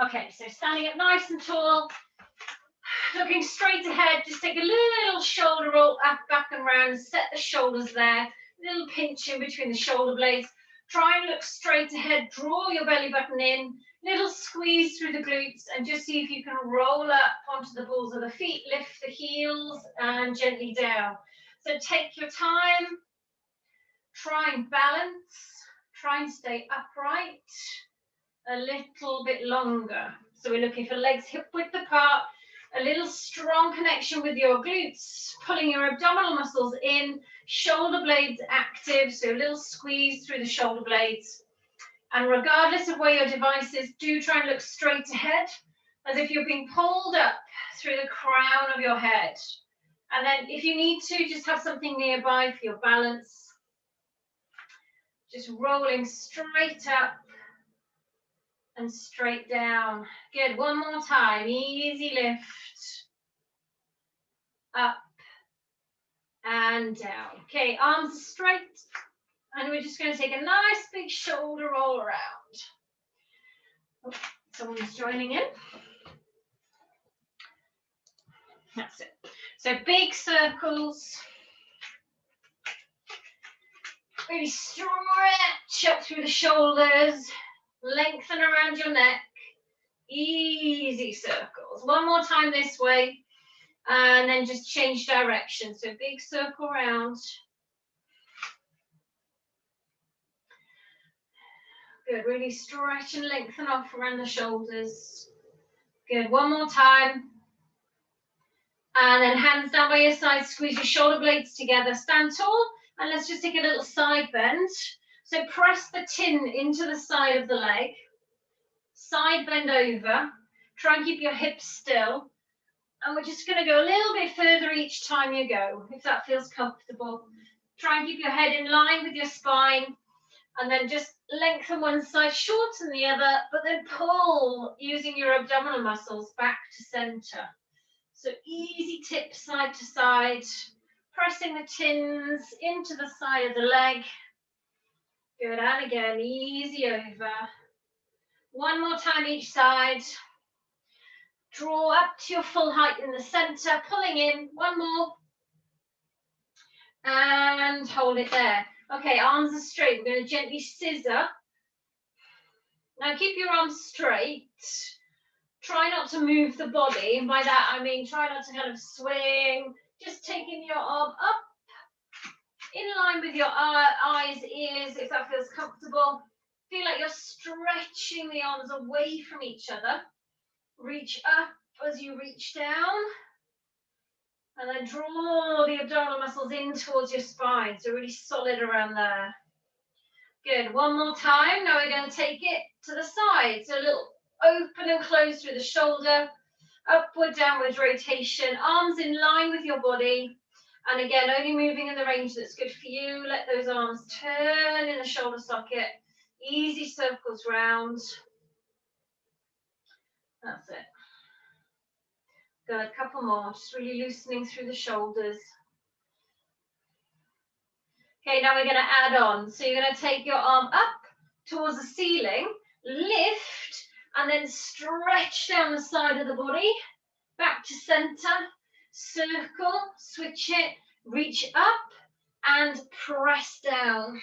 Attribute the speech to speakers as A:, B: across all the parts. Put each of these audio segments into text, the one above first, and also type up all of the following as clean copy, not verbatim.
A: Okay, so standing up nice and tall, looking straight ahead, just take a little shoulder roll up, back and round, set the shoulders there, little pinch in between the shoulder blades. Try and look straight ahead, draw your belly button in, little squeeze through the glutes, and just see if you can roll up onto the balls of the feet, lift the heels, and gently down. So take your time, try and balance, try and stay upright a little bit longer. So we're looking for legs hip width apart, a little strong connection with your glutes, pulling your abdominal muscles in, shoulder blades active, so a little squeeze through the shoulder blades. And regardless of where your device is, do try and look straight ahead, as if you're being pulled up through the crown of your head. And then if you need to, just have something nearby for your balance. Just rolling straight up and straight down. Good, one more time, easy lift. Up and down. Okay, arms straight. And we're just going to take a nice big shoulder roll around. Oh, someone's joining in. That's it. So big circles. Really stretch up through the shoulders. Lengthen around your neck. Easy circles. One more time this way. And then just change direction. So big circle round. Good, really stretch and lengthen off around the shoulders. Good, one more time. And then hands down by your side, squeeze your shoulder blades together. Stand tall, and let's just take a little side bend. So press the tin into the side of the leg. Side bend over. Try and keep your hips still. And we're just going to go a little bit further each time you go, if that feels comfortable. Try and keep your head in line with your spine. And then just lengthen one side, shorten the other, but then pull using your abdominal muscles back to center. So easy tip side to side, pressing the tins into the side of the leg. Good, and again, easy over. One more time each side. Draw up to your full height in the center, pulling in, one more. And hold it there. Okay, arms are straight. We're going to gently scissor. Now keep your arms straight. Try not to move the body. And by that, I mean try not to kind of swing. Just taking your arm up, in line with your eyes, ears, if that feels comfortable. Feel like you're stretching the arms away from each other. Reach up as you reach down. And then draw the abdominal muscles in towards your spine. So really solid around there. Good, one more time. Now we're going to take it to the side. So a little open and close through the shoulder. Upward, downward rotation. Arms in line with your body. And again, only moving in the range that's good for you. Let those arms turn in the shoulder socket. Easy circles round. That's it. Good, a couple more. Just really loosening through the shoulders. Okay, now we're going to add on. So you're going to take your arm up towards the ceiling, lift, and then stretch down the side of the body, back to center, circle, switch it, reach up, and press down.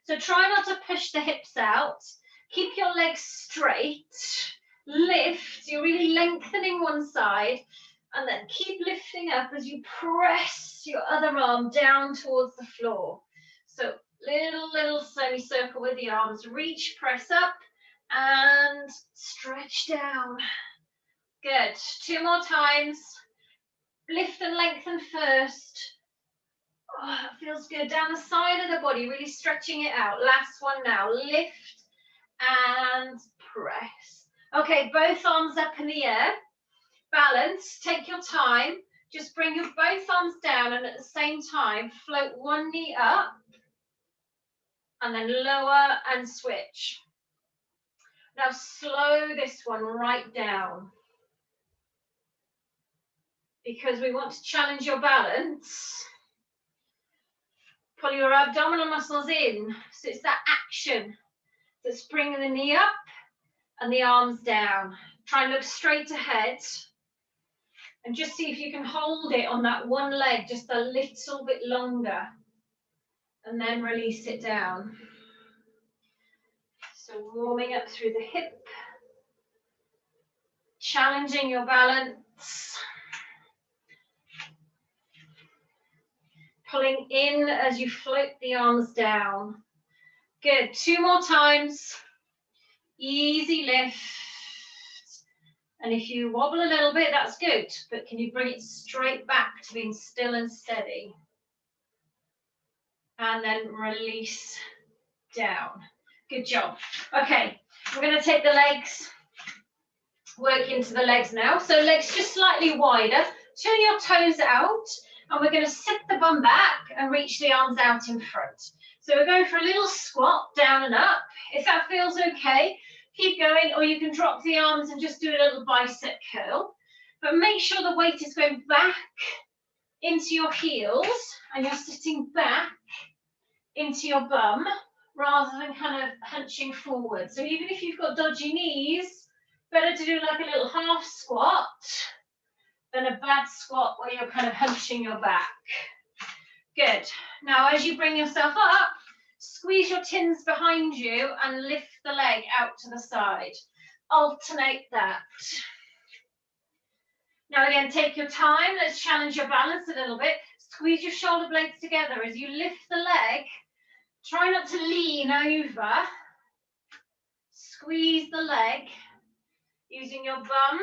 A: So try not to push the hips out. Keep your legs straight. Lift. You're really lengthening one side. And then keep lifting up as you press your other arm down towards the floor. So little semicircle with the arms. Reach, press up, and stretch down. Good. Two more times. Lift and lengthen first. Oh, that feels good. Down the side of the body, really stretching it out. Last one now. Lift and press. Okay, both arms up in the air. Balance, take your time. Just bring your both arms down and at the same time, float one knee up and then lower and switch. Now slow this one right down because we want to challenge your balance. Pull your abdominal muscles in. So it's that action that's bringing the knee up and the arms down. Try and look straight ahead. And just see if you can hold it on that one leg just a little bit longer. And then release it down. So warming up through the hip. Challenging your balance. Pulling in as you float the arms down. Good. 2 more times. Easy lift. And if you wobble a little bit, that's good. But can you bring it straight back to being still and steady? And then release down. Good job. Okay, we're going to take the legs, work into the legs now. So legs just slightly wider. Turn your toes out. And we're going to sit the bum back and reach the arms out in front. So we're going for a little squat, down and up. If that feels okay, keep going, or you can drop the arms and just do a little bicep curl. But make sure the weight is going back into your heels and you're sitting back into your bum rather than kind of hunching forward. So even if you've got dodgy knees, better to do like a little half squat than a bad squat where you're kind of hunching your back. Good. Now, as you bring yourself up, squeeze your tins behind you and lift the leg out to the side. Alternate that. Now, again, take your time. Let's challenge your balance a little bit. Squeeze your shoulder blades together as you lift the leg. Try not to lean over. Squeeze the leg using your bum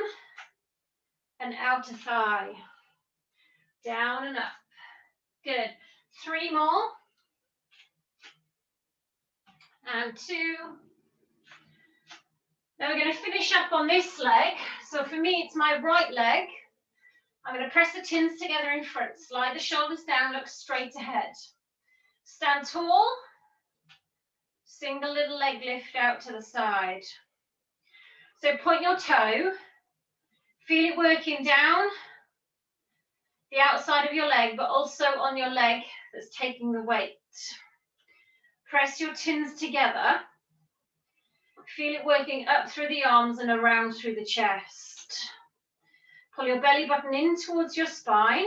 A: and outer thigh. Down and up. Good. 3 more. And 2. Now we're going to finish up on this leg. So for me, it's my right leg. I'm going to press the tins together in front. Slide the shoulders down, look straight ahead. Stand tall. Single little leg lift out to the side. So point your toe. Feel it working down the outside of your leg, but also on your leg that's taking the weight. Press your tins together. Feel it working up through the arms and around through the chest. Pull your belly button in towards your spine.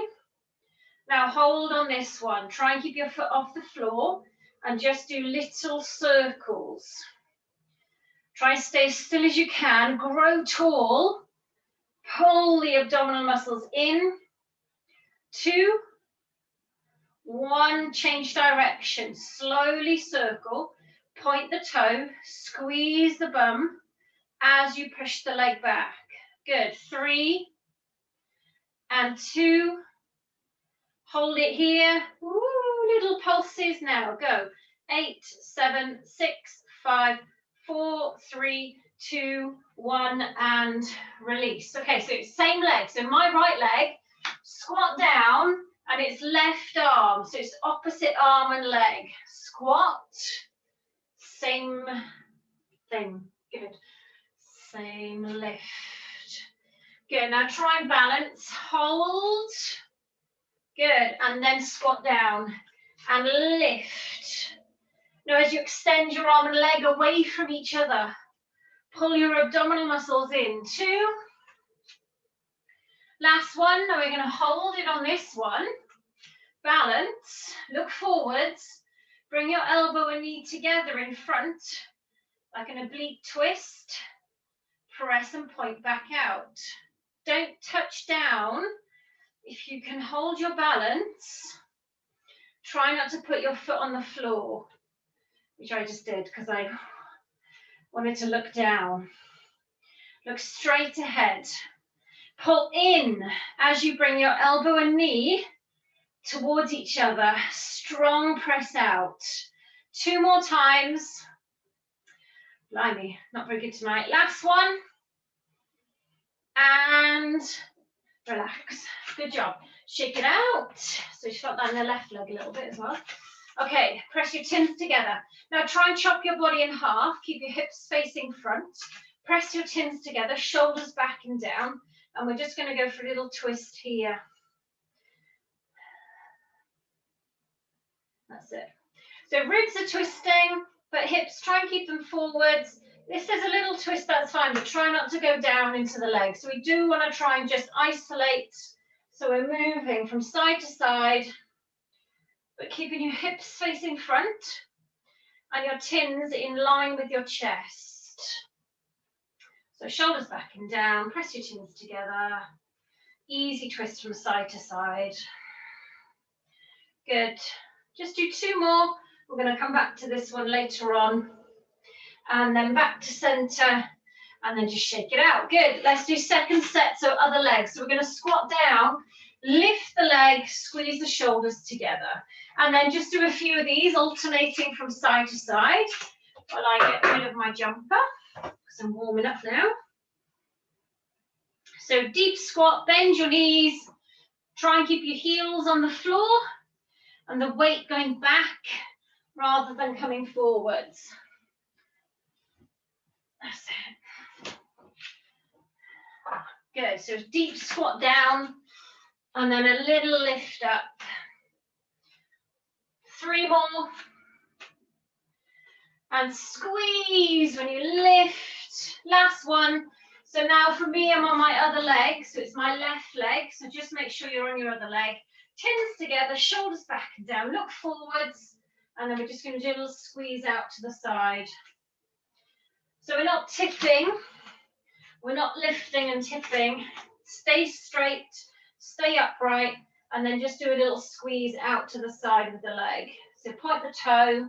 A: Now hold on this one. Try and keep your foot off the floor and just do little circles. Try and stay as still as you can. Grow tall. Pull the abdominal muscles in. 2, 1, change direction. Slowly circle. Point the toe. Squeeze the bum as you push the leg back. Good. 3 and 2. Hold it here. Woo, little pulses now. Go. 8, 7, 6, 5, 4, 3, 2, 1, and release. Okay, so it's same leg. So my right leg, squat down, and it's left arm. So it's opposite arm and leg. Squat. Same thing. Good. Same lift. Good. Now try and balance. Hold. Good. And then squat down and lift. Now as you extend your arm and leg away from each other, pull your abdominal muscles in. 2. Last one. Now we're going to hold it on this one. Balance. Look forwards. Bring your elbow and knee together in front, like an oblique twist. Press and point back out. Don't touch down. If you can hold your balance, try not to put your foot on the floor, which I just did because I wanted to look down. Look straight ahead. Pull in as you bring your elbow and knee towards each other. Strong press out. 2 more times. Blimey, not very good tonight. Last one. And relax. Good job. Shake it out. So you felt that in the left leg a little bit as well. Okay, press your tins together. Now try and chop your body in half. Keep your hips facing front. Press your tins together, shoulders back and down. And we're just going to go for a little twist here. That's it. So ribs are twisting, but hips, try and keep them forwards. This is a little twist, that's fine, but try not to go down into the leg. So we do want to try and just isolate. So we're moving from side to side, but keeping your hips facing front and your tins in line with your chest. So shoulders back and down, press your tins together. Easy twist from side to side. Good. Just do 2 more. We're going to come back to this one later on. And then back to center. And then just shake it out. Good. Let's do second set, so other legs. So we're going to squat down, lift the leg, squeeze the shoulders together. And then just do a few of these, alternating from side to side while I get rid of my jumper, because I'm warming up now. So deep squat, bend your knees, try and keep your heels on the floor and the weight going back rather than coming forwards. That's it. Good, so deep squat down and then a little lift up. 3 more. And squeeze when you lift. Last one. So now for me, I'm on my other leg, so it's my left leg. So just make sure you're on your other leg. Tins together, shoulders back and down, look forwards. And then we're just going to do a little squeeze out to the side. So we're not tipping. We're not lifting and tipping. Stay straight, stay upright, and then just do a little squeeze out to the side with the leg. So point the toe,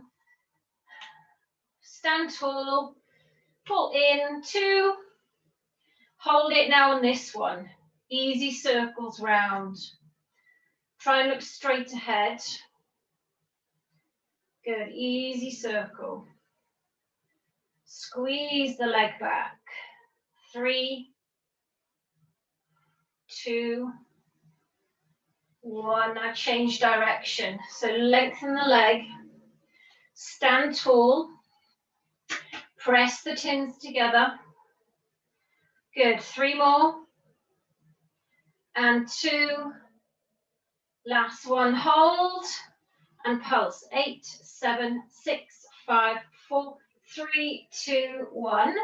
A: stand tall, pull in, 2, hold it now on this one. Easy circles round. Try and look straight ahead. Good, easy circle. Squeeze the leg back. 3, 2, 1. Now change direction. So lengthen the leg. Stand tall. Press the tins together. Good. 3 more. And 2. Last one. Hold and pulse. 8, 7, 6, 5, 4, 3, 2, 1.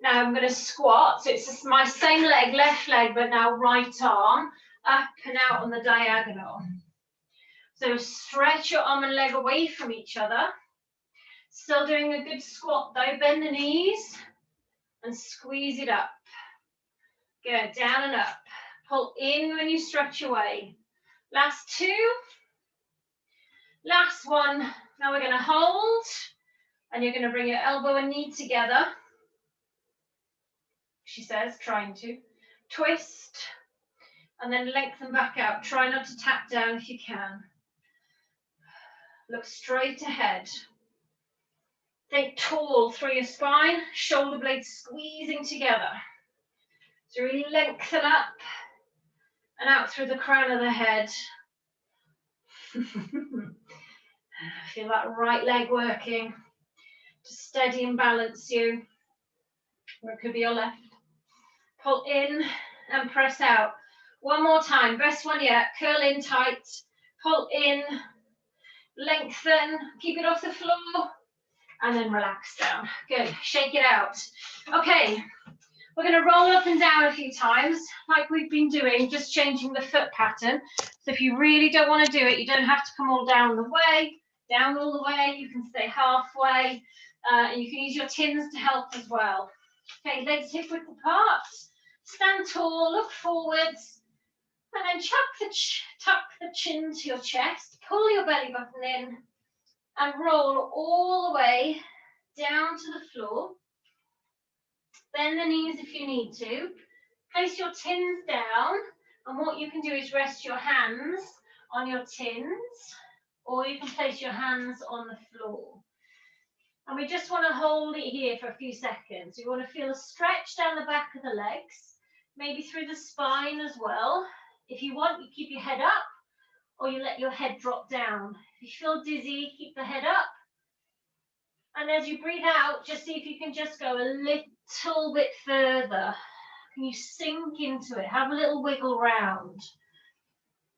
A: Now I'm going to squat. So it's just my same leg, left leg, but now right arm up and out on the diagonal. So stretch your arm and leg away from each other. Still doing a good squat though. Bend the knees and squeeze it up. Good. Down and up. Pull in when you stretch away. Last 2. Last one. Now we're going to hold. And you're going to bring your elbow and knee together. She says, trying to. Twist. And then lengthen back out. Try not to tap down if you can. Look straight ahead. Think tall through your spine. Shoulder blades squeezing together. So really lengthen up and out through the crown of the head. Feel that right leg working to steady and balance you. Or it could be your left. Pull in and press out. One more time. Best one yet. Curl in tight. Pull in. Lengthen. Keep it off the floor. And then relax down. Good. Shake it out. Okay. We're going to roll up and down a few times, like we've been doing, just changing the foot pattern. So if you really don't want to do it, you don't have to come all down the way, down all the way. You can stay halfway. And you can use your tins to help as well. Okay, legs hip width apart. Stand tall, look forwards. And then tuck the chin to your chest. Pull your belly button in. And roll all the way down to the floor. Bend the knees if you need to. Place your tins down. And what you can do is rest your hands on your tins. Or you can place your hands on the floor. And we just want to hold it here for a few seconds. You want to feel a stretch down the back of the legs. Maybe through the spine as well. If you want, you keep your head up. Or you let your head drop down. If you feel dizzy, keep the head up. And as you breathe out, just see if you can just go a little bit further. Can you sink into it? Have a little wiggle round.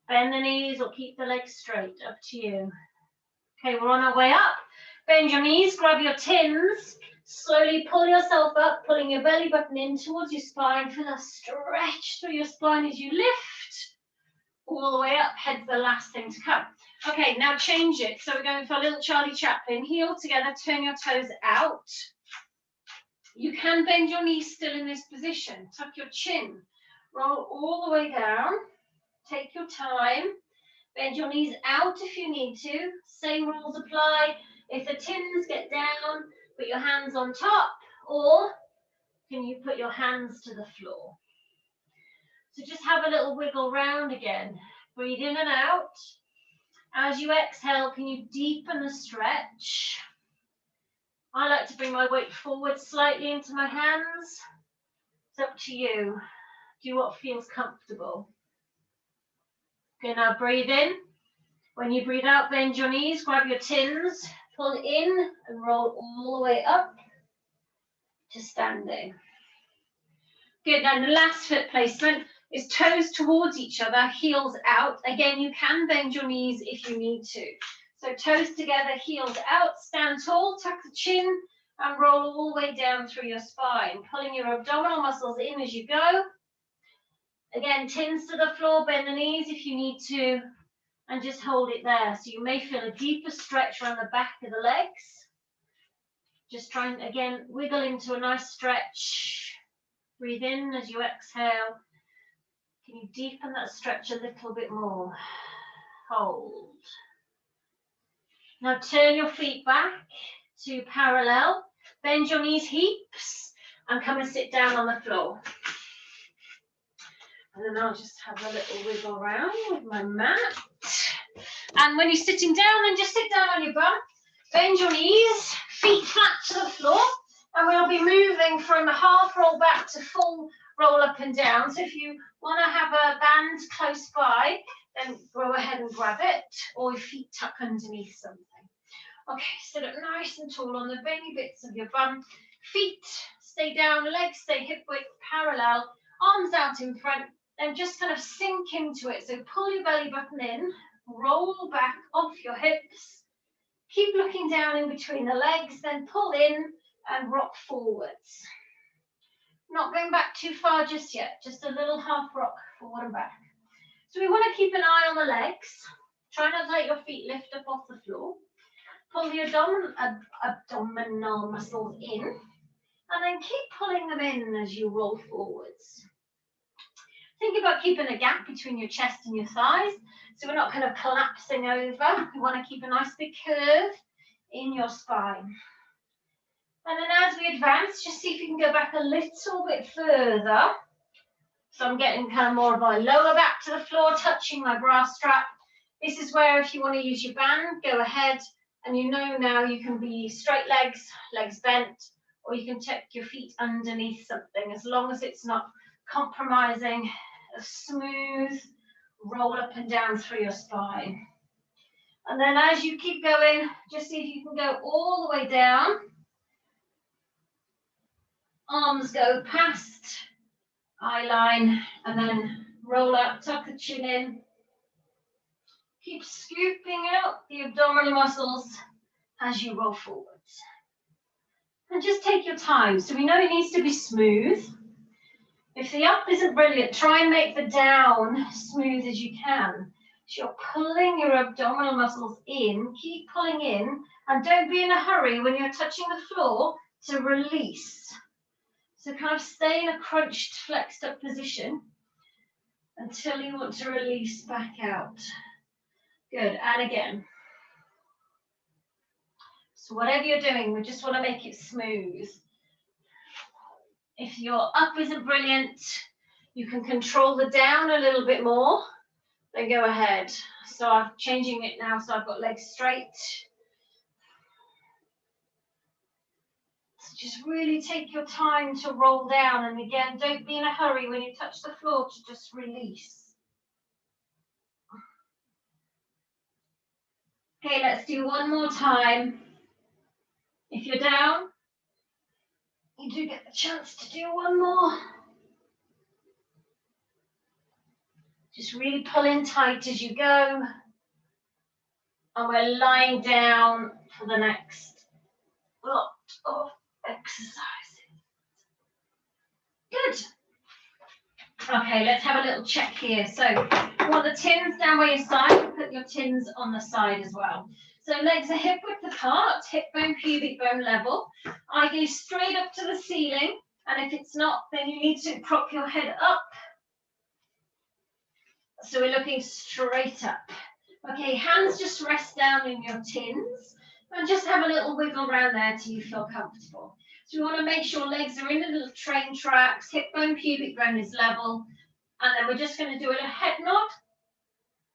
A: Bend the knees or keep the legs straight, up to you. Okay, we're on our way up. Bend your knees, grab your tins, Slowly pull yourself up, pulling your belly button in towards your spine. Feel a stretch through your spine as you lift all the way up. Head's the last thing to come. Okay, now change it. So we're going for a little Charlie Chaplin. Heel together, turn your toes out. You can bend your knees still in this position. Tuck your chin. Roll all the way down. Take your time. Bend your knees out if you need to. Same rules apply. If the tins get down, put your hands on top, or can you put your hands to the floor? So just have a little wiggle round again. Breathe in and out. As you exhale, can you deepen the stretch? I like to bring my weight forward slightly into my hands. It's up to you. Do what feels comfortable. Okay, now breathe in. When you breathe out, bend your knees, grab your tins, pull in and roll all the way up to standing. Good, now the last foot placement is toes towards each other, heels out. Again, you can bend your knees if you need to. So toes together, heels out, stand tall, tuck the chin, and roll all the way down through your spine, pulling your abdominal muscles in as you go. Again, tins to the floor, bend the knees if you need to, and just hold it there. So you may feel a deeper stretch around the back of the legs. Just try and, again, wiggle into a nice stretch. Breathe in as you exhale. Can you deepen that stretch a little bit more? Hold. Now turn your feet back to parallel. Bend your knees heaps and come and sit down on the floor. And then I'll just have a little wiggle around with my mat. And when you're sitting down, then just sit down on your bum. Bend your knees, feet flat to the floor. And we'll be moving from a half roll back to full roll up and down. So if you want to have a band close by, then go ahead and grab it, or your feet tuck underneath something. Okay, sit up nice and tall on the bony bits of your bum. Feet stay down, legs stay hip width parallel, arms out in front, then just kind of sink into it. So pull your belly button in, roll back off your hips, keep looking down in between the legs, then pull in and rock forwards. Not going back too far just yet, just a little half rock forward and back. So we want to keep an eye on the legs. Try not to let your feet lift up off the floor. Pull the abdominal muscles in, and then keep pulling them in as you roll forwards. Think about keeping a gap between your chest and your thighs, so we're not kind of collapsing over. We want to keep a nice big curve in your spine. And then as we advance, just see if you can go back a little bit further. So I'm getting kind of more of my lower back to the floor, touching my bra strap. This is where if you want to use your band, go ahead. And you know now you can be straight legs, legs bent, or you can tuck your feet underneath something, as long as it's not compromising a smooth roll up and down through your spine. And then as you keep going, just see if you can go all the way down. Arms go past eye line and then roll up, tuck the chin in. Keep scooping out the abdominal muscles as you roll forwards. And just take your time. So we know it needs to be smooth. If the up isn't brilliant, try and make the down smooth as you can. So you're pulling your abdominal muscles in, keep pulling in, and don't be in a hurry when you're touching the floor to release. So kind of stay in a crunched, flexed up position until you want to release back out. Good, and again. So whatever you're doing, we just want to make it smooth. If your up isn't brilliant, you can control the down a little bit more, then go ahead. So I'm changing it now, so I've got legs straight. So just really take your time to roll down, and again, don't be in a hurry when you touch the floor to just release. Okay, let's do one more time. If you're down, you do get the chance to do one more. Just really pull in tight as you go. And we're lying down for the next lot of exercises. Good. Okay, let's have a little check here. So you want the tins down by your side. Put your tins on the side as well. So legs are hip width apart, hip bone, pubic bone level. I go straight up to the ceiling. And if it's not, then you need to prop your head up. So we're looking straight up. Okay, hands just rest down in your tins. And just have a little wiggle around there till you feel comfortable. So we want to make sure legs are in the little train tracks, hip bone, pubic bone is level. And then we're just going to do a head nod.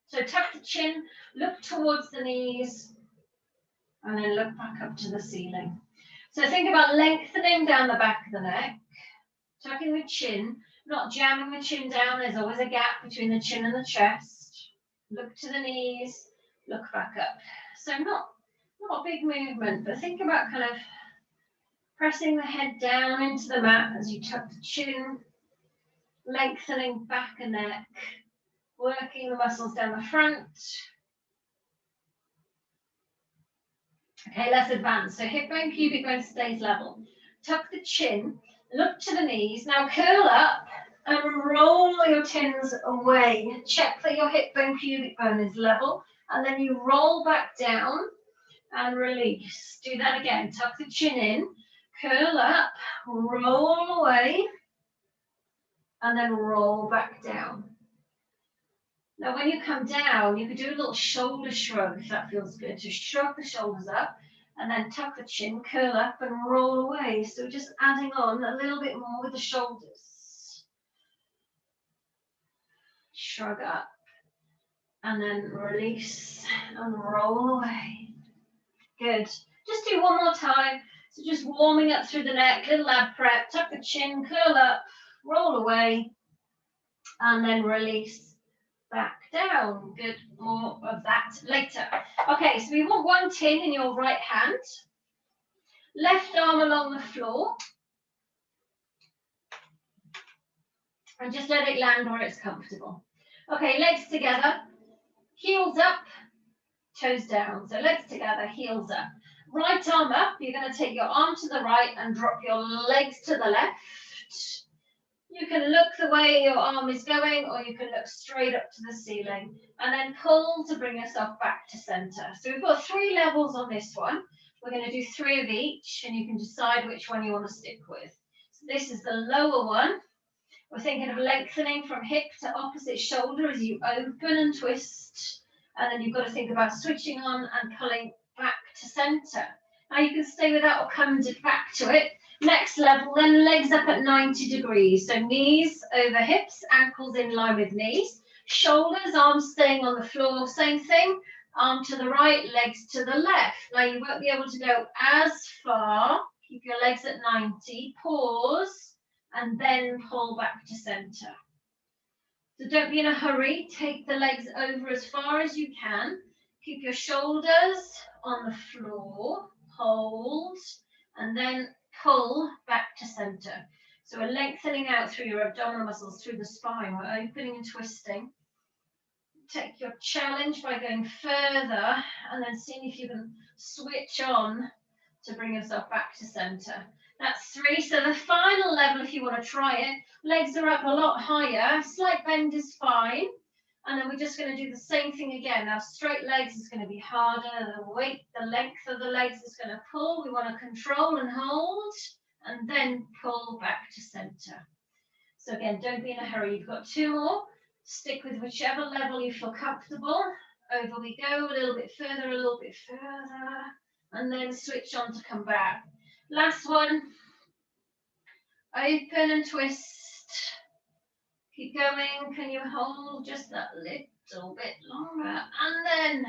A: So tuck the chin, look towards the knees, and then look back up to the ceiling. So think about lengthening down the back of the neck, tucking the chin, not jamming the chin down. There's always a gap between the chin and the chest. Look to the knees, look back up. So not a big movement, but think about kind of pressing the head down into the mat as you tuck the chin, lengthening back and neck, working the muscles down the front. Okay, let's advance. So hip bone, pubic bone stays level. Tuck the chin, look to the knees. Now curl up and roll your tins away. Check that your hip bone, pubic bone is level. And then you roll back down and release. Do that again. Tuck the chin in, curl up, roll away, and then roll back down. Now, when you come down, you could do a little shoulder shrug if that feels good. So shrug the shoulders up and then tuck the chin, curl up and roll away. So just adding on a little bit more with the shoulders. Shrug up and then release and roll away. Good. Just do one more time. So just warming up through the neck, little ab prep, tuck the chin, curl up, roll away, and then release back down. Good. More of that later. Okay, so we want one tin in your right hand. Left arm along the floor. And just let it land where it's comfortable. Okay, legs together. Heels up, toes down. So legs together, heels up. Right arm up. You're going to take your arm to the right and drop your legs to the left. You can look the way your arm is going, or you can look straight up to the ceiling and then pull to bring yourself back to center. So we've got 3 levels on this one. We're going to do 3 of each, and you can decide which one you want to stick with. So this is the lower one. We're thinking of lengthening from hip to opposite shoulder as you open and twist. And then you've got to think about switching on and pulling back to center. Now you can stay with that or come back to it. Next level, then legs up at 90 degrees. So knees over hips, ankles in line with knees. Shoulders, arms staying on the floor, same thing. Arm to the right, legs to the left. Now you won't be able to go as far. Keep your legs at 90, pause, and then pull back to center. So don't be in a hurry. Take the legs over as far as you can. Keep your shoulders on the floor, hold, and then pull back to center. So we're lengthening out through your abdominal muscles, through the spine. We're opening and twisting. Take your challenge by going further and then seeing if you can switch on to bring yourself back to center. That's 3. So the final level, if you want to try it, legs are up a lot higher. Slight bend is fine. And then we're just going to do the same thing again. Now, straight legs is going to be harder. The weight, the length of the legs is going to pull. We want to control and hold, and then pull back to center. So again, don't be in a hurry. You've got 2 more. Stick with whichever level you feel comfortable. Over we go, a little bit further, a little bit further, and then switch on to come back. Last one. Open and twist. Keep going. Can you hold just that little bit longer? And then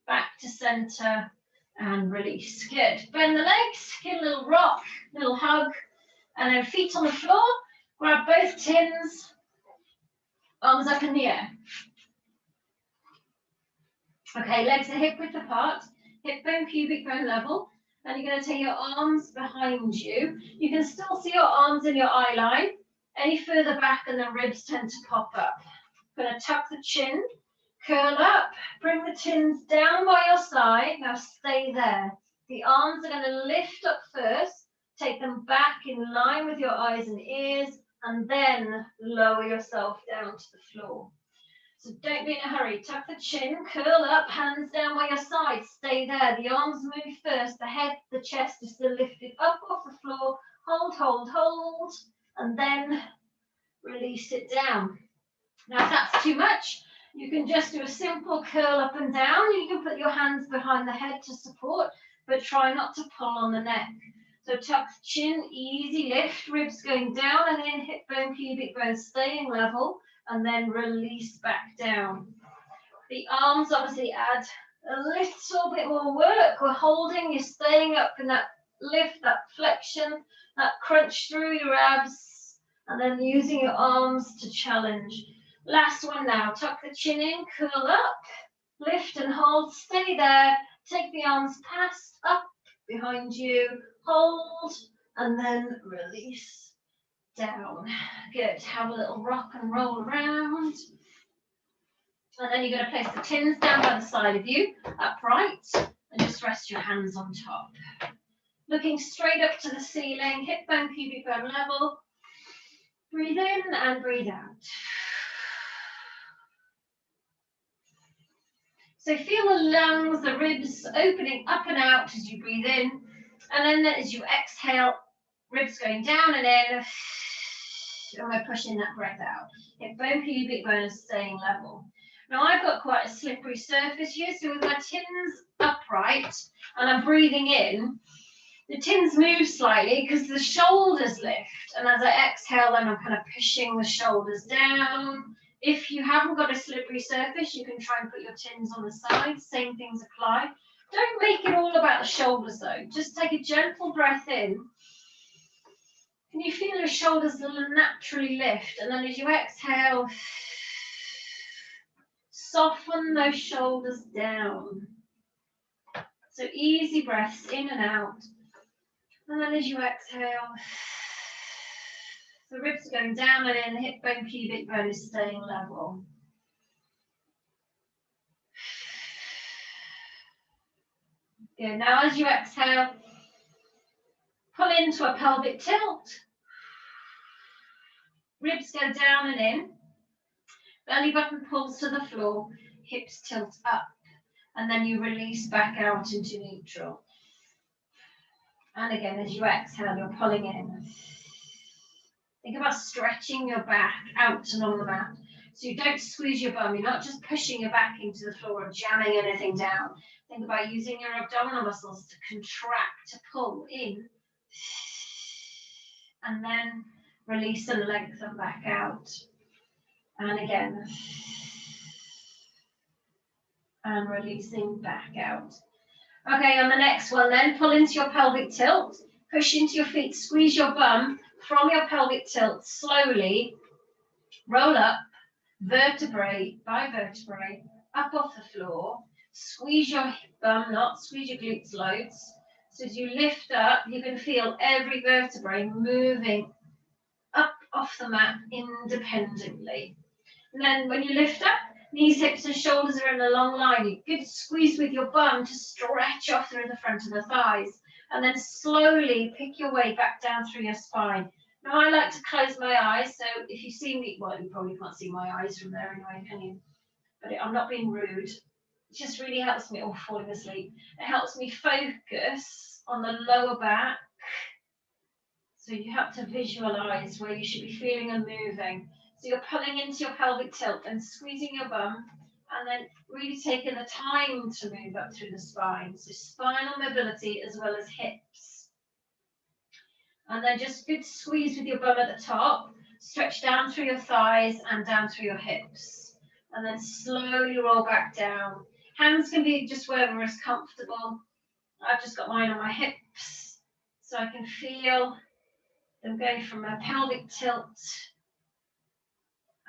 A: back to center and release. Good. Bend the legs. Give a little rock, little hug. And then feet on the floor. Grab both tins. Arms up in the air. Okay, legs are hip width apart. Hip bone, pubic bone level. And you're going to take your arms behind you. You can still see your arms in your eye line. Any further back and the ribs tend to pop up. Going to tuck the chin, curl up, bring the tins down by your side. Now stay there. The arms are going to lift up first, Take them back in line with your eyes and ears, and then lower yourself down to the floor. So don't be in a hurry. Tuck the chin, curl up, hands down by your side. Stay there. The arms move first. The head, the chest is still lifted up off the floor. Hold, hold, hold, and then release it down. Now, if that's too much, you can just do a simple curl up and down. You can put your hands behind the head to support, but try not to pull on the neck. So tuck the chin, easy lift, ribs going down, and then hip bone, pubic bone staying level, and then release back down. The arms obviously add a little bit more work. We're holding, you're staying up in that lift, that flexion, that crunch through your abs, and then using your arms to challenge. Last one now, tuck the chin in, curl up, lift and hold, stay there, take the arms past, up, behind you, hold, and then release down. Good, have a little rock and roll around. And then you're going to place the tins down by the side of you, upright, and just rest your hands on top. Looking straight up to the ceiling, hip bone, pubic bone level. Breathe in and breathe out. So feel the lungs, the ribs opening up and out as you breathe in. And then as you exhale, ribs going down and in. And we're pushing that breath out. Hip bone, pubic bone is staying level. Now I've got quite a slippery surface here, so with my tins upright and I'm breathing in, the tins move slightly because the shoulders lift. And as I exhale, then I'm kind of pushing the shoulders down. If you haven't got a slippery surface, you can try and put your tins on the side. Same things apply. Don't make it all about the shoulders though. Just take a gentle breath in. Can you feel your shoulders naturally lift? And then as you exhale, soften those shoulders down. So easy breaths in and out. And then as you exhale, the ribs are going down and in, the hip bone, pubic bone is staying level. Good. Now as you exhale, pull into a pelvic tilt. Ribs go down and in. Belly button pulls to the floor, hips tilt up. And then you release back out into neutral. And again, as you exhale, you're pulling in. Think about stretching your back out and on the mat. So you don't squeeze your bum. You're not just pushing your back into the floor or jamming anything down. Think about using your abdominal muscles to contract, to pull in. And then release and lengthen back out. And again. And releasing back out. Okay, on the next one then, pull into your pelvic tilt. Push into your feet, squeeze your bum from your pelvic tilt slowly. Roll up, vertebrae by vertebrae, up off the floor. Squeeze your bum, not squeeze your glutes loads. So as you lift up, you can feel every vertebrae moving up off the mat independently. And then when you lift up, knees, hips and shoulders are in a long line. You good squeeze with your bum to stretch off through the front of the thighs. And then slowly pick your way back down through your spine. Now I like to close my eyes, so if you see me, well, you probably can't see my eyes from there anyway, can you? But I'm not being rude. It just really helps me, falling asleep. It helps me focus on the lower back. So you have to visualize where you should be feeling and moving. So you're pulling into your pelvic tilt and squeezing your bum, and then really taking the time to move up through the spine. So spinal mobility as well as hips. And then just good squeeze with your bum at the top. Stretch down through your thighs and down through your hips. And then slowly roll back down. Hands can be just wherever is comfortable. I've just got mine on my hips, so I can feel them going from a pelvic tilt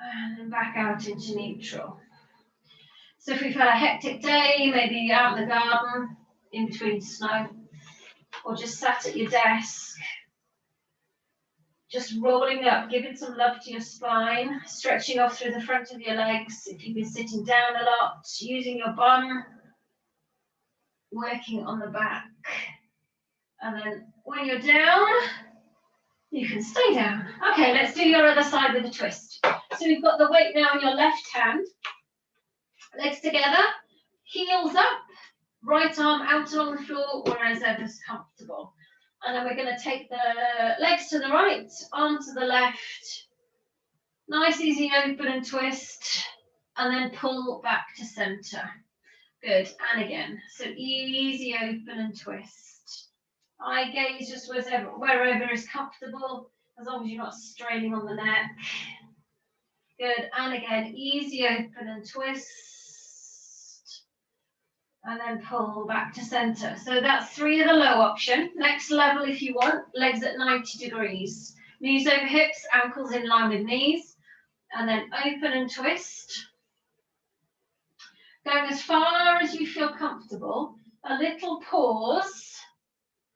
A: and then back out into neutral. So if we've had a hectic day, maybe out in the garden, in between snow, or just sat at your desk, just rolling up, giving some love to your spine, stretching off through the front of your legs. If you've been sitting down a lot, using your bum, working on the back, and then When you're down, you can stay down. Okay, let's do your other side with a twist. So we've got the weight now in your left hand. Legs together, heels up, right arm out along the floor, wherever's comfortable. And then we're going to take the legs to the right, arm to the left. Nice, easy open and twist. And then pull back to center. Good, and again. So easy open and twist. Eye gaze just wherever is comfortable, as long as you're not straining on the neck. Good, and again, easy open and twist. And then pull back to center. So that's 3 of the low option. Next level if you want, legs at 90 degrees. Knees over hips, ankles in line with knees. And then open and twist. Going as far as you feel comfortable. A little pause.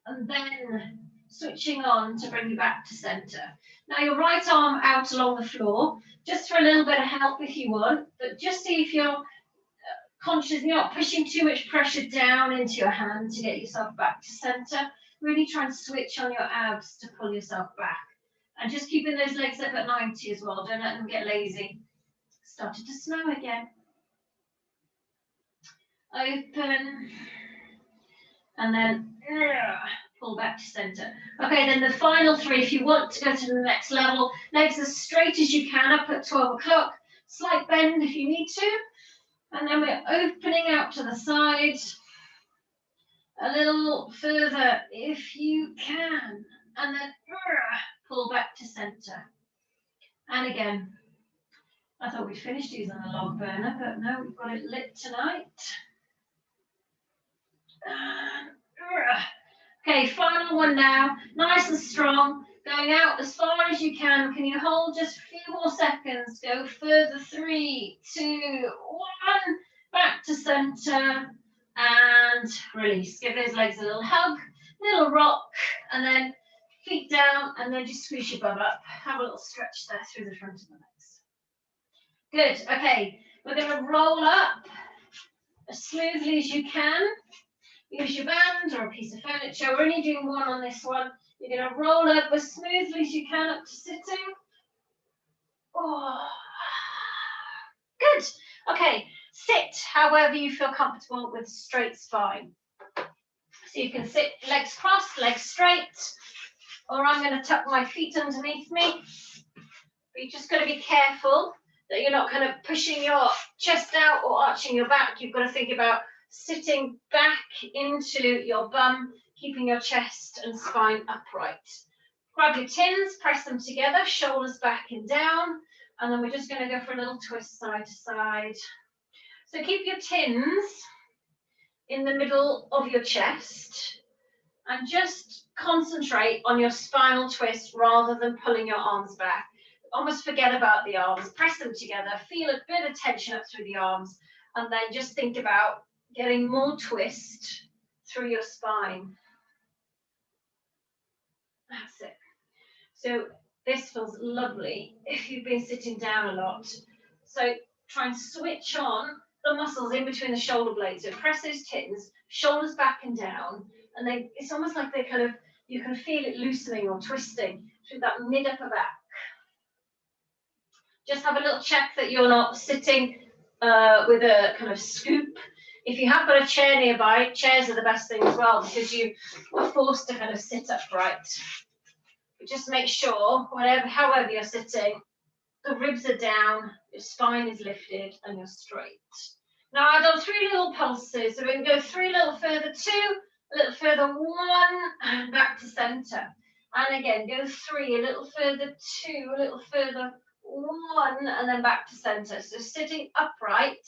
A: And then switching on to bring you back to center. Now your right arm out along the floor, just for a little bit of help if you want, but just see if you're conscious, you're not pushing too much pressure down into your hand to get yourself back to center. Really try and switch on your abs to pull yourself back. And just keeping those legs up at 90 as well, don't let them get lazy. Started to snow again. Open, and then pull back to center. Okay, then the final 3, if you want to go to the next level, legs as straight as you can up at 12 o'clock, slight bend if you need to, and then we're opening out to the side, a little further if you can, and then pull back to center. And again, I thought we'd finished using a log burner, but no, we've got it lit tonight. Okay, final one now, nice and strong, going out as far as you can. Can you hold just a few more seconds? Go further, 3, 2, 1, back to center, and release. Give those legs a little hug, little rock, and then feet down, and then just squeeze your bum up. Have a little stretch there through the front of the legs. Good, okay, we're gonna roll up as smoothly as you can. Use your band or a piece of furniture. We're only doing one on this one. You're going to roll up as smoothly as you can up to sitting. Oh. Good. Okay, sit however you feel comfortable with straight spine. So you can sit legs crossed, legs straight, or I'm going to tuck my feet underneath me. But you're just going to be careful that you're not kind of pushing your chest out or arching your back. You've got to think about sitting back into your bum, keeping your chest and spine upright. Grab your tins, press them together, shoulders back and down, and then we're just going to go for a little twist side to side. So keep your tins in the middle of your chest and just concentrate on your spinal twist rather than pulling your arms back. Almost forget about the arms, press them together, feel a bit of tension up through the arms, and then just think about getting more twist through your spine. That's it. So this feels lovely if you've been sitting down a lot. So try and switch on the muscles in between the shoulder blades. So press those tins, shoulders back and down, and then it's almost like they kind of, you can feel it loosening or twisting through that mid upper back. Just have a little check that you're not sitting with a kind of scoop. If you have got a chair nearby, chairs are the best thing as well because you are forced to kind of sit upright. But just make sure, however you're sitting, the ribs are down, your spine is lifted, and you're straight. Now I've done 3 little pulses, so we can go 3 a little further, 2, a little further, 1, and back to center. And again, go 3, a little further, 2, a little further, 1, and then back to center. So sitting upright.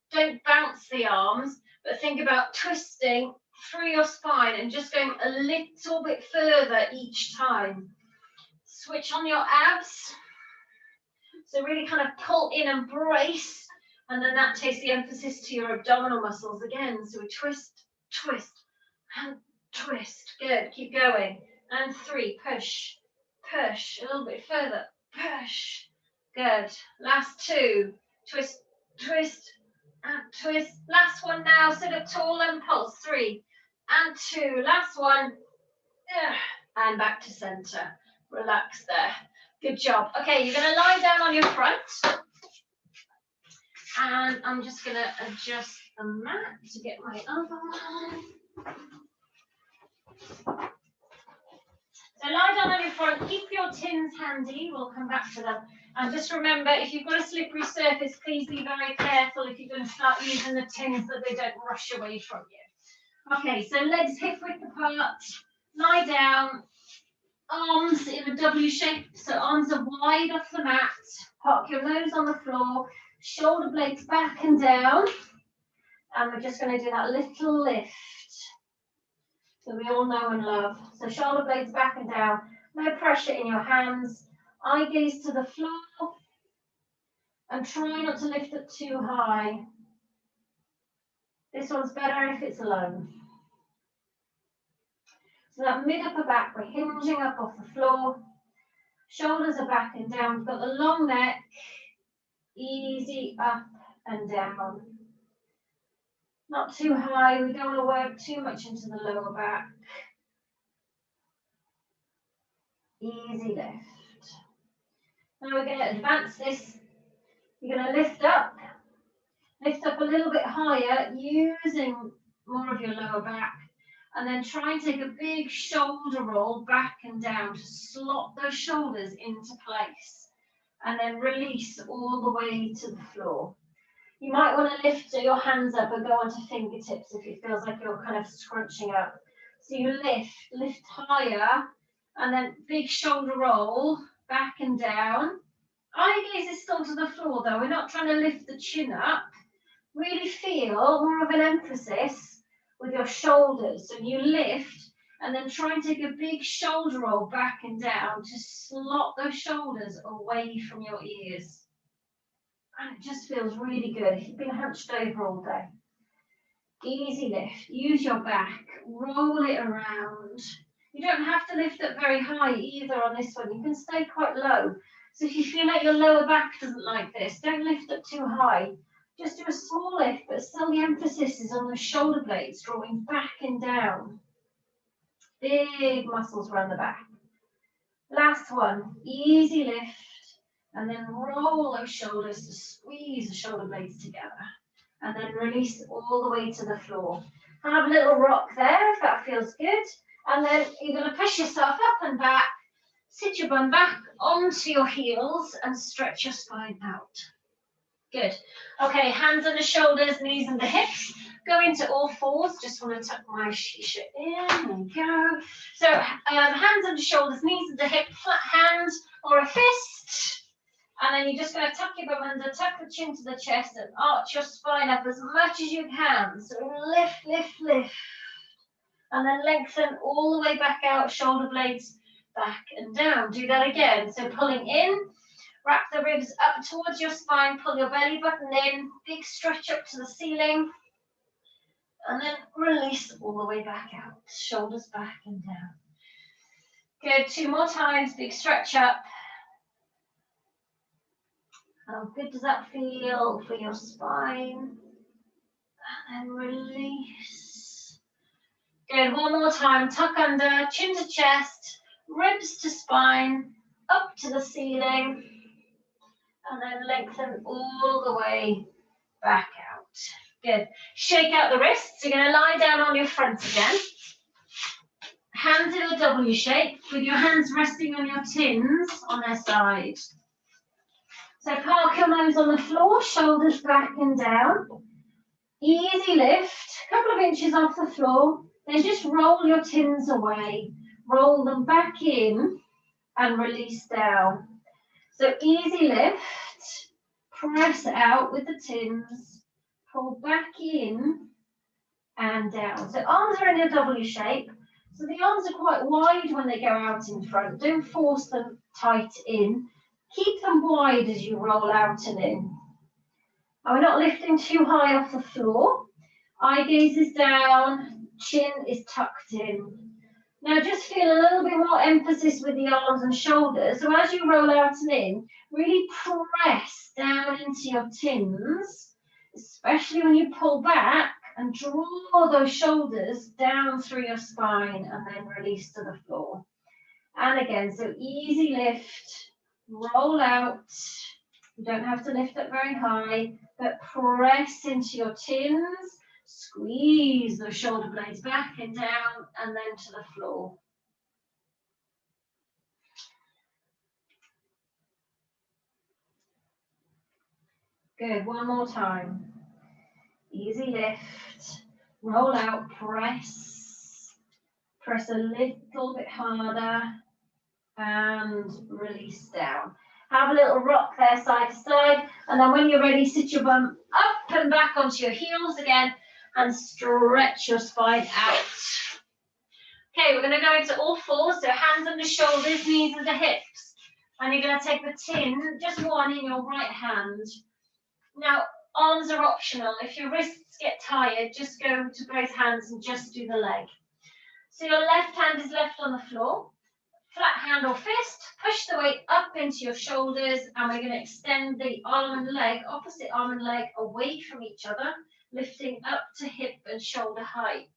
A: Don't bounce the arms, but think about twisting through your spine and just going a little bit further each time. Switch on your abs. So really kind of pull in and brace, and then that takes the emphasis to your abdominal muscles again. So we twist, twist, and twist. Good, keep going. And 3, push, push, a little bit further, push. Good, last 2, twist, twist, and twist. Last one now, sit up tall and pulse. 3 and 2. Last one. And back to center. Relax there. Good job. Okay, you're going to lie down on your front. And I'm just going to adjust the mat to get my other one. So lie down on your front. Keep your tins handy. We'll come back to them. And just remember, if you've got a slippery surface, please be very careful if you're going to start using the tins that they don't rush away from you. Okay, so legs hip width apart. Lie down. Arms in a W shape, so arms are wide off the mat. Park your nose on the floor, shoulder blades back and down. And we're just going to do that little lift that we all know and love. So shoulder blades back and down, no pressure in your hands. Eye gaze to the floor. And try not to lift it too high. This one's better if it's alone. So that mid upper back, we're hinging up off the floor. Shoulders are back and down. We've got the long neck. Easy up and down. Not too high. We don't want to work too much into the lower back. Easy lift. Now we're going to advance this. You're going to lift up a little bit higher using more of your lower back. And then try and take a big shoulder roll back and down to slot those shoulders into place. And then release all the way to the floor. You might want to lift your hands up and go onto fingertips if it feels like you're kind of scrunching up. So you lift higher, and then big shoulder roll back and down. Eye gaze is still to the floor though. We're not trying to lift the chin up. Really feel more of an emphasis with your shoulders. So you lift and then try and take a big shoulder roll back and down to slot those shoulders away from your ears. And it just feels really good if you've been hunched over all day. Easy lift. Use your back. Roll it around. You don't have to lift up very high either on this one. You can stay quite low. So if you feel like your lower back doesn't like this, don't lift up too high. Just do a small lift, but still the emphasis is on the shoulder blades, drawing back and down. Big muscles around the back. Last one, easy lift, and then roll those shoulders to squeeze the shoulder blades together. And then release all the way to the floor. Have a little rock there if that feels good. And then you're going to push yourself up and back, sit your bum back onto your heels and stretch your spine out. Good. Okay, hands on the shoulders, knees and the hips. Go into all fours. Just want to tuck my shisha in. There we go. So hands on the shoulders, knees and the hip, flat hand or a fist. And then you're just going to tuck your bum under, tuck the chin to the chest and arch your spine up as much as you can. So lift, lift, lift. And then lengthen all the way back out, shoulder blades back and down. Do that again. So pulling in. Wrap the ribs up towards your spine, pull your belly button in, big stretch up to the ceiling, and then release all the way back out, shoulders back and down. Good, 2 more times, big stretch up. How good does that feel for your spine? And then release. Good, 1 more time, tuck under, chin to chest, ribs to spine, up to the ceiling. And then lengthen all the way back out. Good. Shake out the wrists. You're going to lie down on your front again. Hands in a W shape with your hands resting on your tins on their side. So park your nose on the floor, shoulders back and down. Easy lift, a couple of inches off the floor. Then just roll your tins away. Roll them back in and release down. So easy lift, press out with the tins, pull back in and down. So arms are in a W shape. So the arms are quite wide when they go out in front. Don't force them tight in. Keep them wide as you roll out and in. And we're not lifting too high off the floor. Eye gaze is down, chin is tucked in. Now just feel a little bit more emphasis with the arms and shoulders. So as you roll out and in, really press down into your tins, especially when you pull back And draw those shoulders down through your spine and then release to the floor. And again, so easy lift, roll out. You don't have to lift up very high, but press into your tins, squeeze those shoulder blades back and down, and then to the floor. Good, one more time. Easy lift, roll out, press a little bit harder, and release down. Have a little rock there side to side, and then when you're ready, sit your bum up and back onto your heels again, and stretch your spine out. Okay, we're going to go into all fours, so hands under shoulders, knees under hips, and you're going to take the tin, just one in your right hand. Now, arms are optional. If your wrists get tired, just go to both hands and just do the leg. So your left hand is left on the floor. Flat hand or fist, push the weight up into your shoulders, and we're going to extend the arm and leg, opposite arm and leg, away from each other, lifting up to hip and shoulder height.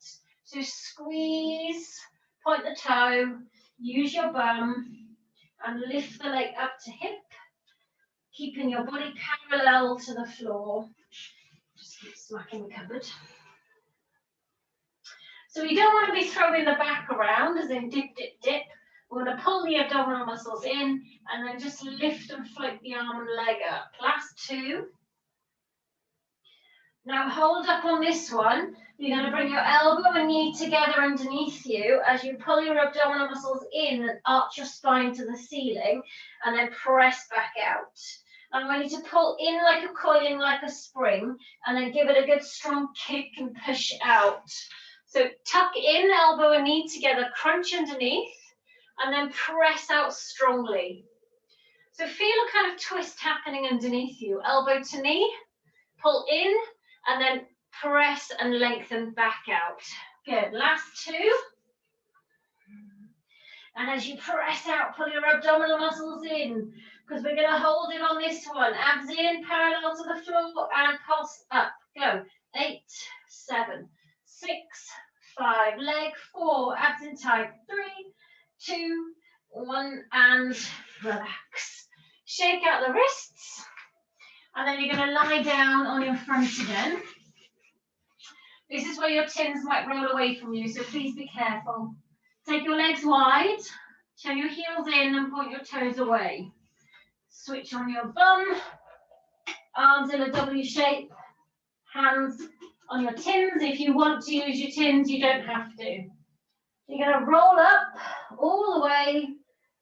A: So squeeze, point the toe, use your bum, and lift the leg up to hip, keeping your body parallel to the floor. Just keep smacking the cupboard. So you don't want to be throwing the back around, as in dip, dip, dip. We're going to pull the abdominal muscles in and then just lift and float the arm and leg up. Last two. Now hold up on this one. You're going to bring your elbow and knee together underneath you as you pull your abdominal muscles in and arch your spine to the ceiling, and then press back out. And I want you to pull in like a coil, like a spring, and then give it a good strong kick and push out. So tuck in, elbow and knee together, crunch underneath, and then press out strongly. So feel a kind of twist happening underneath you. Elbow to knee, pull in, and then press and lengthen back out. Good, last two. And as you press out, pull your abdominal muscles in, because we're going to hold it on this one. Abs in, parallel to the floor, and pulse up. Go. 8, 7, 6, 5, leg 4, abs in tight. 3, 2, 1, and relax. Shake out the wrists, and then you're going to lie down on your front again. This is where your tins might roll away from you, so please be careful. Take your legs wide, turn your heels in and point your toes away. Switch on your bum, arms in a W shape, hands on your tins. If you want to use your tins, you don't have to. You're going to roll up all the way,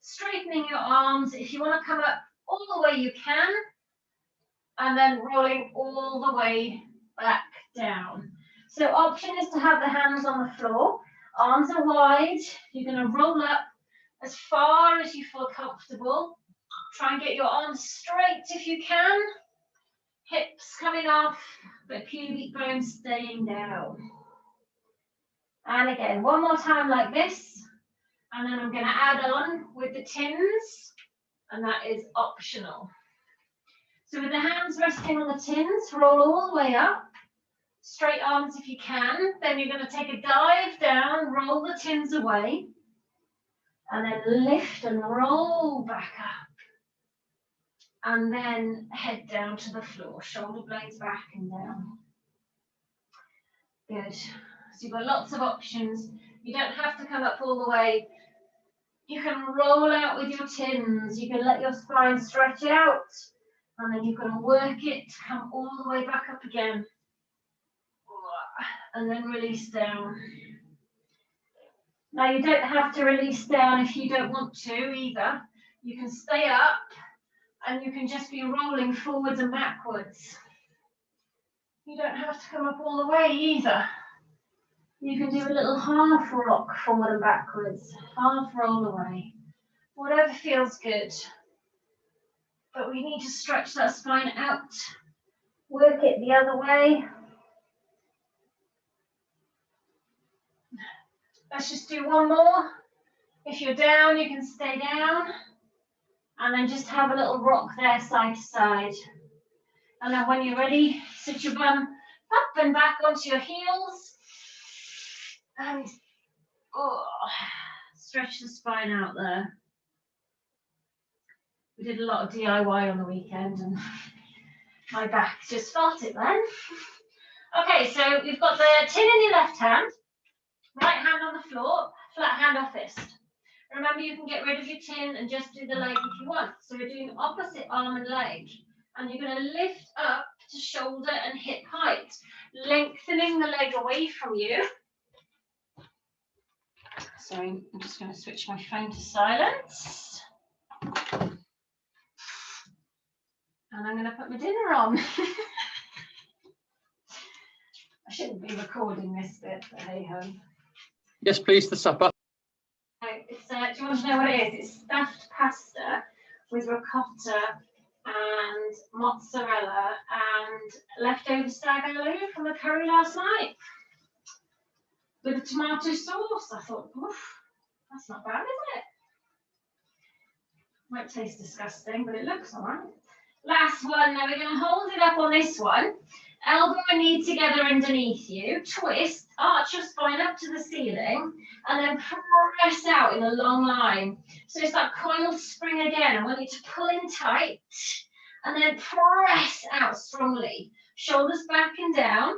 A: straightening your arms. If you want to come up all the way, you can, and then rolling all the way back down. So option is to have the hands on the floor. Arms are wide. You're going to roll up as far as you feel comfortable. Try and get your arms straight if you can. Hips coming off, but pubic bone staying down. And again, one more time like this. And then I'm going to add on with the tins, and that is optional. So with the hands resting on the tins, roll all the way up. Straight arms if you can. Then you're going to take a dive down, roll the tins away, and then lift and roll back up. And then head down to the floor, shoulder blades back and down. Good. So you've got lots of options. You don't have to come up all the way. You can roll out with your tins. You can let your spine stretch out, and then you're going to work it to come all the way back up again. And then release down. Now you don't have to release down if you don't want to either. You can stay up and you can just be rolling forwards and backwards. You don't have to come up all the way either. You can do a little half rock forward and backwards, half roll away, whatever feels good. But we need to stretch that spine out, work it the other way. Let's just do one more. If you're down, you can stay down. And then just have a little rock there side to side. And then when you're ready, sit your bum Up and back onto your heels. And stretch the spine out there. We did a lot of DIY on the weekend and my back just felt it then. Okay, so you've got the tin in your left hand, right hand on the floor, flat hand or fist. Remember, you can get rid of your tin and just do the leg if you want. So we're doing opposite arm and leg. And you're going to lift up to shoulder and hip height, lengthening the leg away from you. Sorry, I'm just going to switch my phone to silence. And I'm going to put my dinner on. I shouldn't be recording this bit, but hey ho.
B: Yes, please, the supper.
A: It's, do you want to know what it is? It's stuffed pasta with ricotta and mozzarella and leftover stag aloo from the curry last night with a tomato sauce. I thought, oof, that's not bad, is it? Might taste disgusting, but it looks all right. Last one. Now we're going to hold it up on this one. Elbow and knee together underneath you. Twist, arch your spine up to the ceiling, and then press out in a long line. So it's that coiled spring again. I want you to pull in tight, and then press out strongly. Shoulders back and down.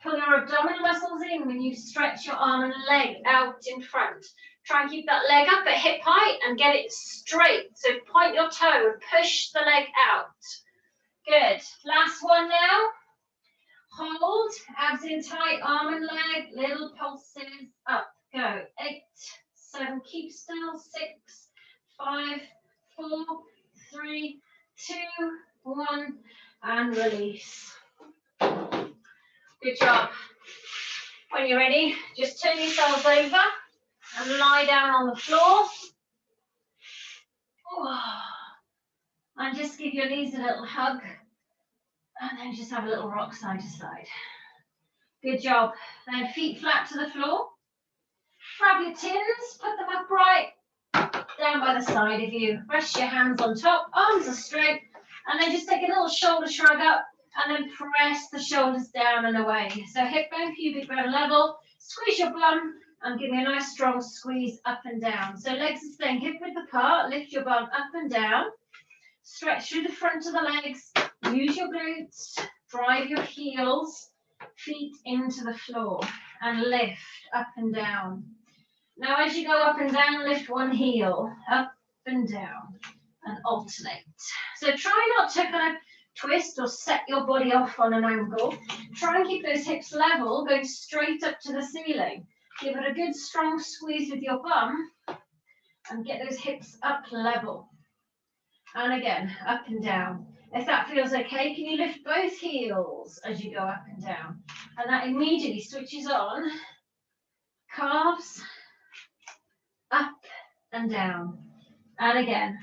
A: Pull your abdominal muscles in when you stretch your arm and leg out in front. Try and keep that leg up at hip height and get it straight. So point your toe and push the leg out. Good. Last one now. Hold, abs in tight, arm and leg, little pulses, up. Go. 8, 7, keep still. 6, 5, 4, 3, 2, 1, and release. Good job. When you're ready, just turn yourselves over and lie down on the floor. And just give your knees a little hug. And then just have a little rock side to side. Good job. Then feet flat to the floor. Grab your tins, put them upright, down by the side of you. Rest your hands on top, arms are straight, and then just take a little shoulder shrug up, and then press the shoulders down and away. So hip bone, pubic bone level. Squeeze your bum, and give me a nice strong squeeze up and down. So legs are staying hip width apart. Lift your bum up and down. Stretch through the front of the legs. Use your glutes, drive your heels, feet into the floor, and lift up and down. Now as you go up and down, lift one heel, up and down, and alternate. So try not to kind of twist or set your body off on an angle. Try and keep those hips level, going straight up to the ceiling. Give it a good strong squeeze with your bum, and get those hips up level. And again, up and down. If that feels okay, can you lift both heels as you go up and down? And that immediately switches on calves, up and down. And again,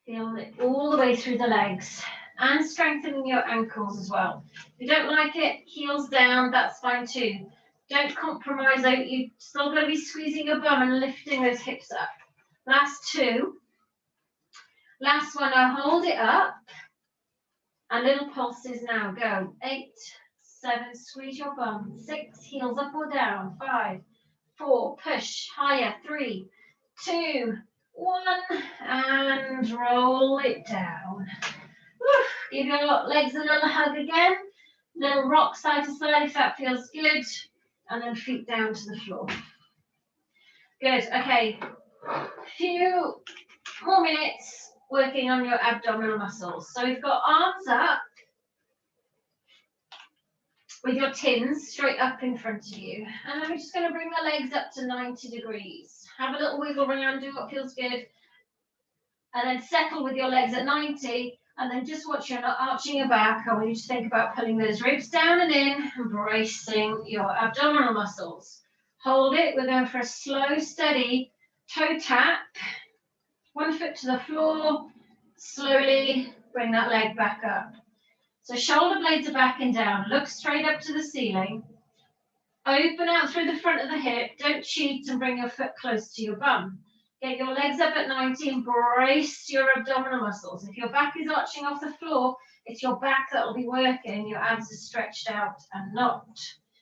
A: feel it all the way through the legs and strengthening your ankles as well. If you don't like it, heels down, that's fine too. Don't compromise out. You're still going to be squeezing your bum and lifting those hips up. Last two. Last one, now hold it up. And little pulses now, go. 8, 7, squeeze your bum. 6, heels up or down. 5, 4, push higher. 3, 2, 1, and roll it down. Woo. Give your legs a little hug again. Little rock side to side if that feels good. And then feet down to the floor. Good, okay. Few more minutes working on your abdominal muscles. So we've got arms up with your tins straight up in front of you. And then we're just going to bring the legs up to 90 degrees. Have a little wiggle around, do what feels good. And then settle with your legs at 90. And then just watch you're not arching your back. I want you to think about pulling those ribs down and in and bracing your abdominal muscles. Hold it. We're going for a slow, steady toe tap. One foot to the floor. Slowly bring that leg back up. So shoulder blades are back and down. Look straight up to the ceiling. Open out through the front of the hip. Don't cheat and bring your foot close to your bum. Get your legs up at 90, embrace your abdominal muscles. If your back is arching off the floor, it's your back that will be working. Your abs are stretched out and not.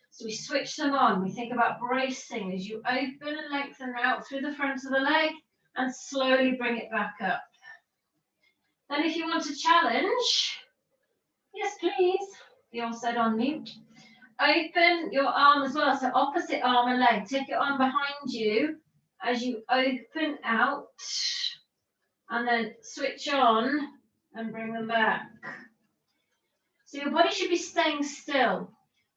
A: So we switch them on. We think about bracing as you open and lengthen out through the front of the leg and slowly bring it back up. Then if you want to challenge, yes please, you're said on mute. Open your arm as well, so opposite arm and leg. Take your arm behind you as you open out and then switch on and bring them back. So your body should be staying still.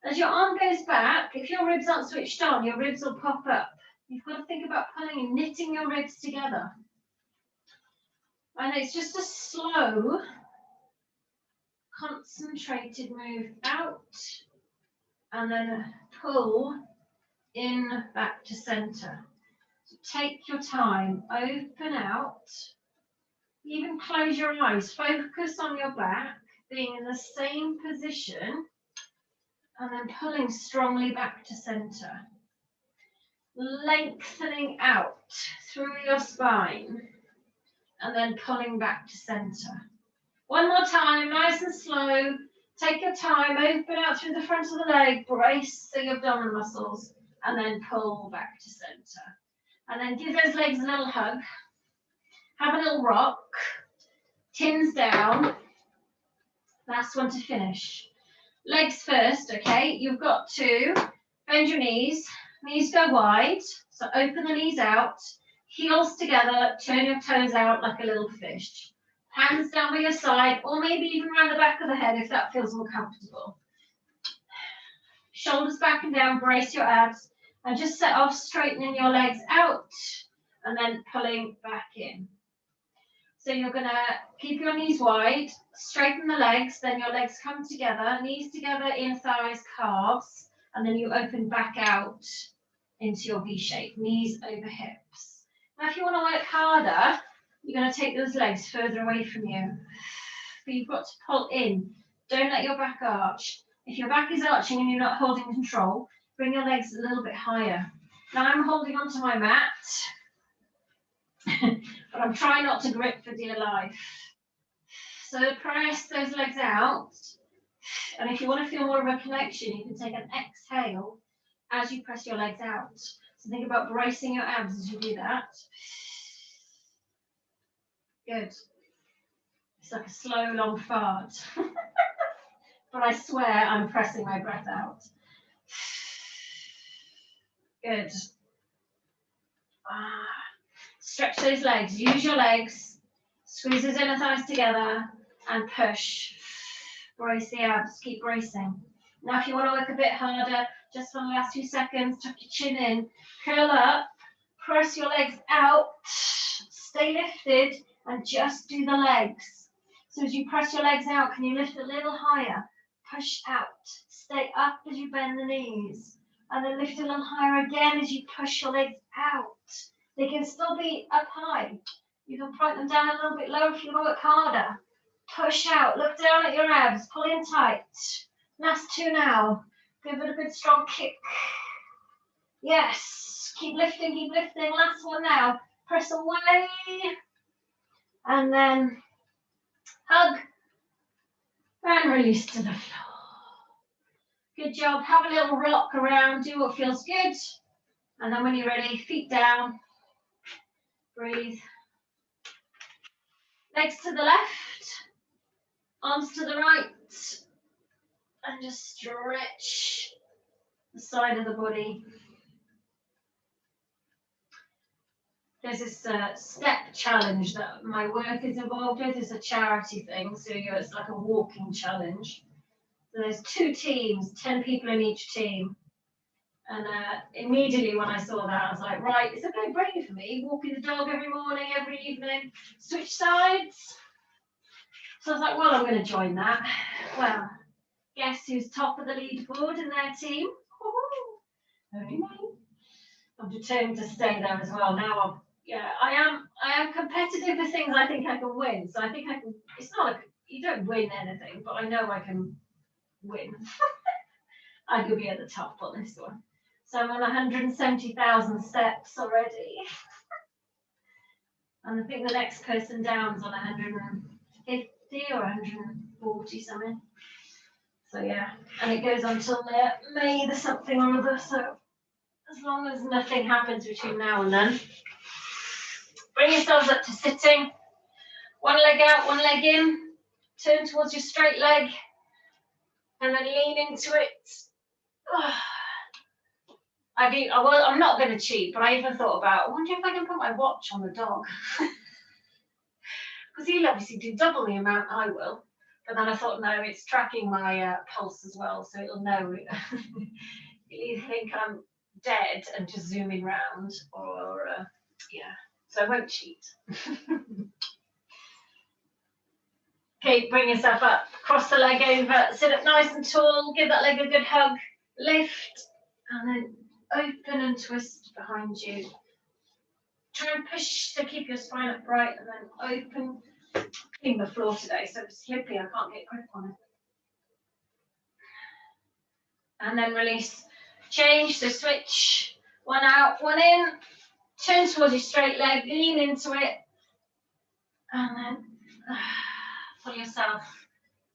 A: As your arm goes back, if your ribs aren't switched on, your ribs will pop up. You've got to think about pulling and knitting your ribs together. And it's just a slow, concentrated move out and then pull in back to center. So take your time, open out, even close your eyes, focus on your back, being in the same position, and then pulling strongly back to center. Lengthening out through your spine, and then pulling back to center. One more time, nice and slow. Take your time, open out through the front of the leg, brace the abdominal muscles, and then pull back to center. And then give those legs a little hug. Have a little rock. Tins down. Last one to finish. Legs first, okay? You've got to bend your knees. Knees go wide, so open the knees out. Heels together, turn your toes out like a little fish. Hands down by your side, or maybe even around the back of the head if that feels more comfortable. Shoulders back and down, brace your abs, and just set off straightening your legs out and then pulling back in. So you're going to keep your knees wide, straighten the legs, then your legs come together, knees together, inner thighs, calves, and then you open back out into your V shape, knees over hips. Now if you want to work harder, you're going to take those legs further away from you. But you've got to pull in. Don't let your back arch. If your back is arching and you're not holding control, bring your legs a little bit higher. Now I'm holding onto my mat, but I'm trying not to grip for dear life. So press those legs out. And if you want to feel more of a connection, you can take an exhale as you press your legs out. So think about bracing your abs as you do that. Good. It's like a slow, long fart. But I swear I'm pressing my breath out. Good. Stretch those legs. Use your legs. Squeeze those inner thighs together and push. Brace the abs. Keep bracing. Now if you want to work a bit harder, just for the last few seconds, tuck your chin in, curl up, press your legs out, stay lifted, and just do the legs. So as you press your legs out, can you lift a little higher? Push out. Stay up as you bend the knees. And then lift a little higher again as you push your legs out. They can still be up high. You can point them down a little bit lower if you want to work harder. Push out. Look down at your abs. Pull in tight. Last two now. Give it a good strong kick. Yes. Keep lifting, keep lifting. Last one now. Press away. And then hug. And release to the floor. Good job. Have a little rock around. Do what feels good. And then when you're ready, feet down. Breathe. Legs to the left. Arms to the right. And just stretch the side of the body. There's this step challenge that my work is involved with. It's a charity thing, so it's like a walking challenge. So there's 2 teams, 10 people in each team. And immediately when I saw that, I was like, right, it's a no-brainer for me. Walking the dog every morning, every evening, switch sides. So I was like, well, I'm going to join that. Well, guess who's top of the leaderboard in their team? Only me. I'm determined to stay there as well. Now I am competitive with things I think I can win. So I think I can. It's not like you don't win anything, but I know I can win. I could be at the top on this one. So I'm on 170,000 steps already. And I think the next person down is on 150 or 140 something. So yeah, and it goes on till May the something or other. So as long as nothing happens between now and then, bring yourselves up to sitting. One leg out, one leg in. Turn towards your straight leg, and then lean into it. I'm not going to cheat, but I even thought about, I wonder if I can put my watch on the dog. Because he'll obviously do double the amount I will. But then I thought, no, it's tracking my pulse as well, so it'll know. It'll either think I'm dead and just zooming round, or yeah. So I won't cheat. Okay, bring yourself up. Cross the leg over. Sit up nice and tall. Give that leg a good hug. Lift, and then open and twist behind you. Try and push to keep your spine upright, and then open. Clean the floor today, so it's slippy. I can't get grip on it. And then release. Change, so switch. One out, one in. Turn towards your straight leg. Lean into it. And then pull yourself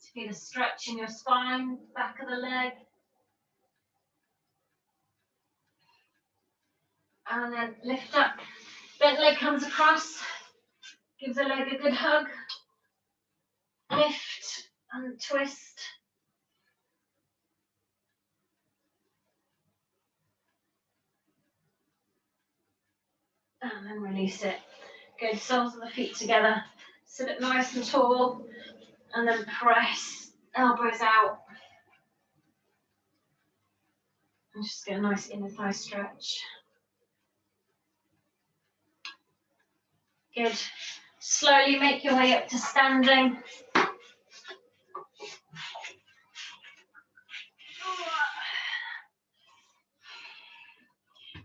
A: to feel a stretch in your spine, back of the leg. And then lift up. Bent leg comes across. Give the leg a good hug. Lift and twist. And then release it. Good, soles of the feet together. Sit up nice and tall. And then press. Elbows out. And just get a nice inner thigh stretch. Good. Slowly make your way up to standing.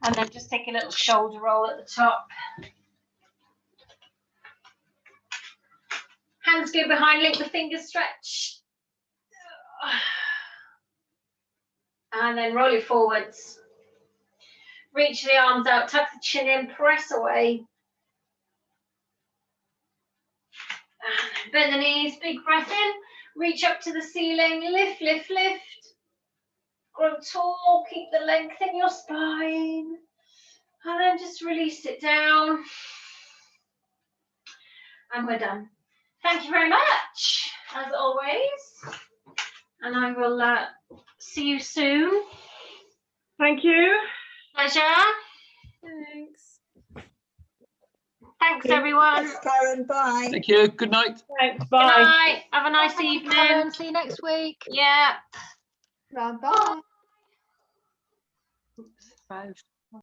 A: And then just take a little shoulder roll at the top. Hands go behind, link the fingers, stretch. And then roll it forwards. Reach the arms out, tuck the chin in, press away. And bend the knees, big breath in. Reach up to the ceiling, lift, lift, lift. Grow tall, keep the length in your spine. And then just release it down. And we're done. Thank you very much, as always. And I will see you soon.
C: Thank you.
A: Pleasure.
D: Thanks.
A: Thanks, everyone.
E: Thanks, Karen. Bye.
B: Thank you. Good night.
C: Thanks.
A: Good
C: Bye.
A: night. Have a nice evening.
D: See you next week.
A: Yeah.
D: Bye.
B: Five.